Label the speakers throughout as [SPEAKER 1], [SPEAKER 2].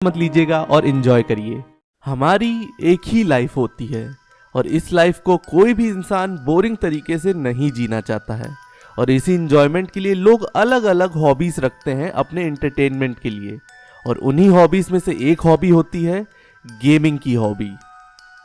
[SPEAKER 1] मत लीजिएगा और एंजॉय करिए। हमारी एक ही लाइफ होती है और इस लाइफ को कोई भी इंसान बोरिंग तरीके से नहीं जीना चाहता है और इसी एंजॉयमेंट के लिए लोग अलग अलग हॉबीज रखते हैं अपने एंटरटेनमेंट के लिए और उन्हीं हॉबीज में से एक हॉबी होती है गेमिंग की हॉबी।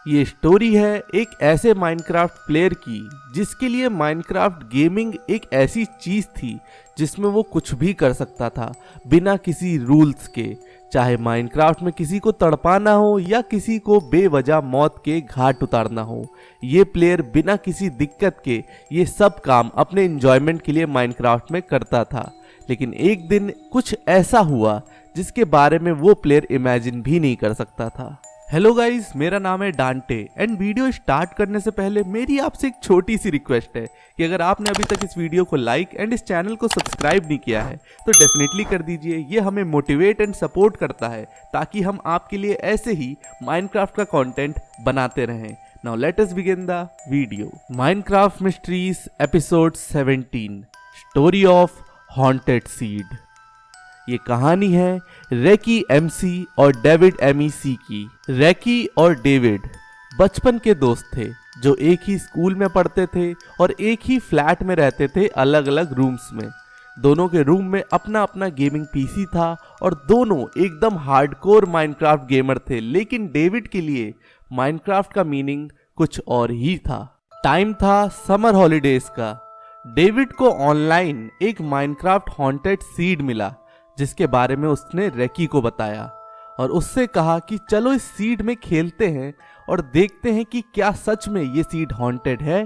[SPEAKER 1] ये स्टोरी है एक ऐसे माइनक्राफ्ट प्लेयर की जिसके लिए माइनक्राफ्ट गेमिंग एक ऐसी चीज थी जिसमें वो कुछ भी कर सकता था बिना किसी रूल्स के, चाहे माइनक्राफ्ट में किसी को तड़पाना हो या किसी को बेवजह मौत के घाट उतारना हो। ये प्लेयर बिना किसी दिक्कत के ये सब काम अपने एंजॉयमेंट के लिए माइनक्राफ्ट में करता था। लेकिन एक दिन कुछ ऐसा हुआ जिसके बारे में वो प्लेयर इमेजिन भी नहीं कर सकता था। हेलो गाइस, मेरा नाम है डांटे एंड वीडियो स्टार्ट करने से पहले मेरी आपसे एक छोटी सी रिक्वेस्ट है कि अगर आपने अभी तक इस वीडियो को लाइक एंड इस चैनल को सब्सक्राइब नहीं किया है तो डेफिनेटली कर दीजिए। ये हमें मोटिवेट एंड सपोर्ट करता है ताकि हम आपके लिए ऐसे ही माइनक्राफ्ट का कंटेंट बनाते रहें। Now let us begin the video. Minecraft mysteries episode 17, story of haunted seed. ये कहानी है रैकी एमसी और डेविड एमईसी की। रैकी और डेविड बचपन के दोस्त थे जो एक ही स्कूल में पढ़ते थे और एक ही फ्लैट में रहते थे अलग अलग रूम्स में। दोनों के रूम में अपना अपना गेमिंग पीसी था और दोनों एकदम हार्डकोर माइनक्राफ्ट गेमर थे। लेकिन डेविड के लिए माइनक्राफ्ट का मीनिंग कुछ और ही था। टाइम था समर हॉलीडेज का। डेविड को ऑनलाइन एक माइनक्राफ्ट हॉन्टेड सीड मिला जिसके बारे में उसने रैकी को बताया और उससे कहा कि चलो इस सीड में खेलते हैं और देखते हैं कि क्या सच में ये सीड हॉन्टेड है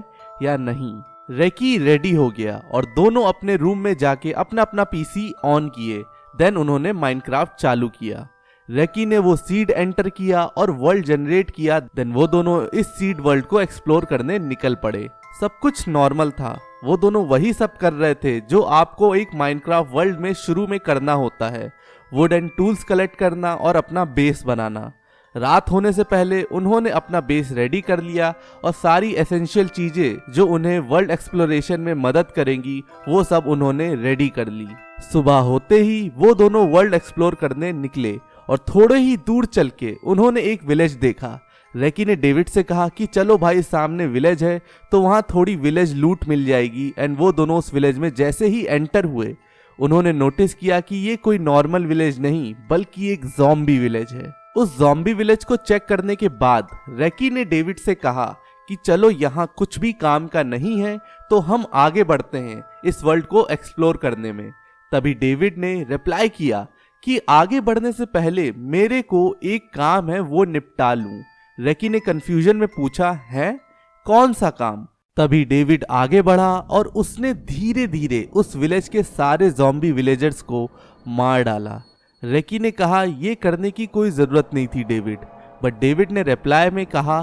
[SPEAKER 1] या नहीं। रैकी रेडी हो गया और दोनों अपने रूम में जाके अपना अपना पीसी ऑन किए। देन उन्होंने माइनक्राफ्ट चालू किया। रैकी ने वो सीड एंटर किया और वर्ल्ड जनरेट किया। देन वो दोनों इस सीड वर्ल्ड को एक्सप्लोर करने निकल पड़े। सब कुछ नॉर्मल था। वो दोनों वही सब कर रहे थे जो आपको एक माइनक्राफ्ट वर्ल्ड में शुरू में करना होता है, वुड एंड टूल्स कलेक्ट करना और अपना बेस बनाना। रात होने से पहले उन्होंने अपना बेस रेडी कर लिया और सारी एसेंशियल चीजें जो उन्हें वर्ल्ड एक्सप्लोरेशन में मदद करेंगी वो सब उन्होंने रेडी कर ली। सुबह होते ही वो दोनों वर्ल्ड एक्सप्लोर करने निकले और थोड़े ही दूर चल के उन्होंने एक विलेज देखा। रैकी ने डेविड से कहा कि चलो भाई, सामने विलेज है तो वहाँ थोड़ी विलेज लूट मिल जाएगी। एंड वो दोनों उस विलेज में जैसे ही एंटर हुए उन्होंने नोटिस किया कि ये कोई नॉर्मल विलेज नहीं बल्कि एक ज़ॉम्बी विलेज है। उस ज़ॉम्बी विलेज को चेक करने के बाद रैकी ने डेविड से कहा कि चलो यहाँ कुछ भी काम का नहीं है तो हम आगे बढ़ते हैं इस वर्ल्ड को एक्सप्लोर करने में। तभी डेविड ने रिप्लाई किया कि आगे बढ़ने से पहले मेरे को एक काम है वो निपटा लूं। रैकी ने कंफ्यूजन में पूछा, है कौन सा काम? तभी डेविड आगे बढ़ा और उसने धीरे धीरे उस विलेज के सारे ज़ॉम्बी विलेजर्स को मार डाला। रैकी ने कहा ये करने की कोई ज़रूरत नहीं थी डेविड, बट डेविड ने रिप्लाई में कहा,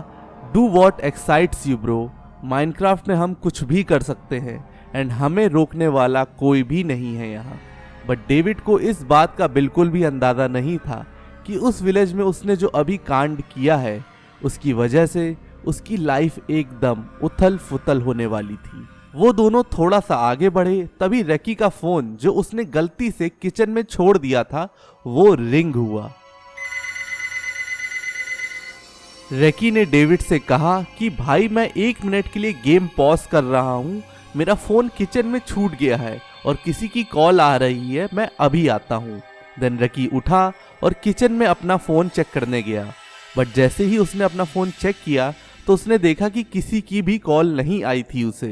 [SPEAKER 1] do what excites you bro. Minecraft में हम कुछ भी कर सकते हैं एंड हमें रोकने वाला कोई भी नहीं है यहाँ। बट डेविड को इस बात का बिल्कुल भी अंदाज़ा नहीं था कि उस विलेज में उसने जो अभी कांड किया है उसकी वजह से उसकी लाइफ एकदम उथल फुथल होने वाली थी। वो दोनों थोड़ा सा आगे बढ़े तभी रैकी का फोन जो उसने गलती से किचन में छोड़ दिया था वो रिंग हुआ। रैकी ने डेविड से कहा कि भाई मैं 1 मिनट के लिए गेम पॉज कर रहा हूँ, मेरा फोन किचन में छूट गया है और किसी की कॉल आ रही है, मैं अभी आता हूँ। देन रैकी उठा और किचन में अपना फोन चेक करने गया। बट जैसे ही उसने अपना फ़ोन चेक किया तो उसने देखा कि किसी की भी कॉल नहीं आई थी उसे।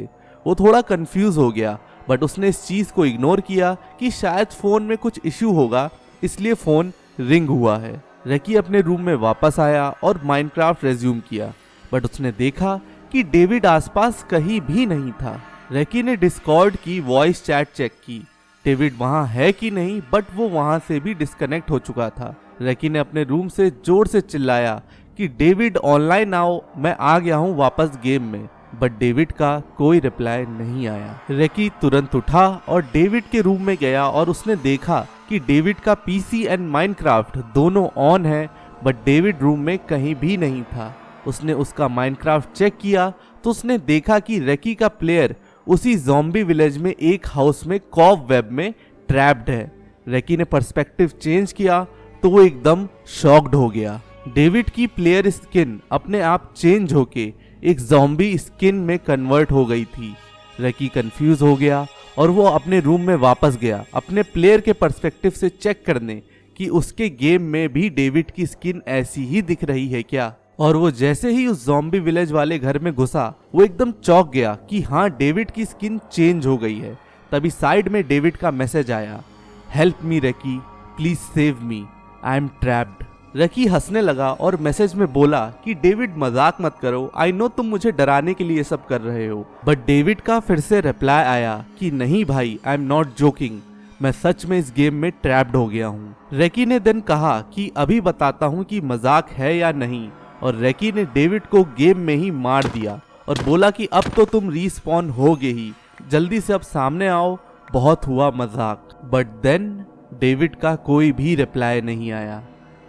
[SPEAKER 1] वो थोड़ा कंफ्यूज हो गया बट उसने इस चीज़ को इग्नोर किया कि शायद फ़ोन में कुछ इश्यू होगा इसलिए फ़ोन रिंग हुआ है। रैकी अपने रूम में वापस आया और माइनक्राफ्ट रेज्यूम किया बट उसने देखा कि डेविड आसपास कहीं भी नहीं था। रैकी ने डिस्कॉर्ड की वॉइस चैट चेक की, डेविड वहाँ है कि नहीं, बट वो वहाँ से भी डिस्कनेक्ट हो चुका था। रैकी ने अपने रूम से जोर से चिल्लाया कि डेविड ऑनलाइन आओ, मैं आ गया हूँ वापस गेम में। बट डेविड का कोई रिप्लाई नहीं आया। रैकी तुरंत उठा और डेविड के रूम में गया और उसने देखा कि डेविड का पीसी एंड माइनक्राफ्ट दोनों ऑन है बट डेविड रूम में कहीं भी नहीं था। उसने उसका माइनक्राफ्ट चेक किया तो उसने देखा कि रैकी का प्लेयर उसी ज़ॉम्बी विलेज में एक हाउस में कॉब वेब में ट्रैप्ड है। रैकी ने पर्सपेक्टिव चेंज किया तो वो एकदम शॉक्ड हो गया। डेविड की प्लेयर स्किन अपने आप चेंज होके एक ज़ॉम्बी स्किन में कन्वर्ट हो गई थी। रकी कंफ्यूज हो गया और वो अपने रूम में वापस गया अपने प्लेयर के पर्सपेक्टिव से चेक करने कि उसके गेम में भी डेविड की स्किन ऐसी ही दिख रही है क्या। और वो जैसे ही उस ज़ॉम्बी विलेज वाले घर में घुसा वो एकदम चौंक गया कि हाँ, डेविड की स्किन चेंज हो गई है। तभी साइड में डेविड का मैसेज आया, help me rocky, please save me, I am trapped. Rocky हंसने लगा और मैसेज में बोला कि डेविड मजाक मत करो, आई नो तुम मुझे डराने के लिए सब कर रहे हो। बट डेविड का फिर से रिप्लाई आया कि नहीं भाई, आई एम नॉट जोकिंग, मैं सच में इस गेम में ट्रैप्ड हो गया हूँ। रकी ने देन कहा कि अभी बताता हूँ कि मजाक है या नहीं, और रकी ने डेविड को गेम में ही मार दिया और बोला कि अब तो तुम रीस्पॉन होगे ही, जल्दी से अब सामने आओ, बहुत हुआ मजाक। बट देन डेविड का कोई भी रिप्लाई नहीं आया।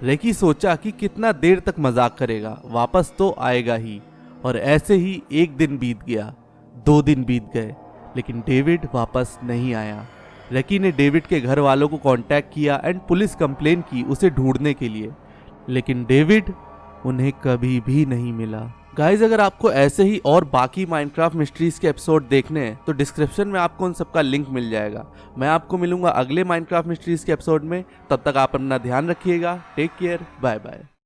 [SPEAKER 1] रकी सोचा कि कितना देर तक मजाक करेगा, वापस तो आएगा ही। और ऐसे ही एक दिन बीत गया, 2 दिन बीत गए, लेकिन डेविड वापस नहीं आया। रकी ने डेविड के घर वालों को कांटेक्ट किया एंड पुलिस कंप्लेन की उसे ढूंढने के लिए, लेकिन डेविड उन्हें कभी भी नहीं मिला। गाइज, अगर आपको ऐसे ही और बाकी माइनक्राफ्ट मिस्ट्रीज के एपिसोड देखने हैं तो डिस्क्रिप्शन में आपको उन सबका लिंक मिल जाएगा। मैं आपको मिलूंगा अगले माइनक्राफ्ट मिस्ट्रीज के एपिसोड में। तब तक आप अपना ध्यान रखिएगा। Take care, bye bye.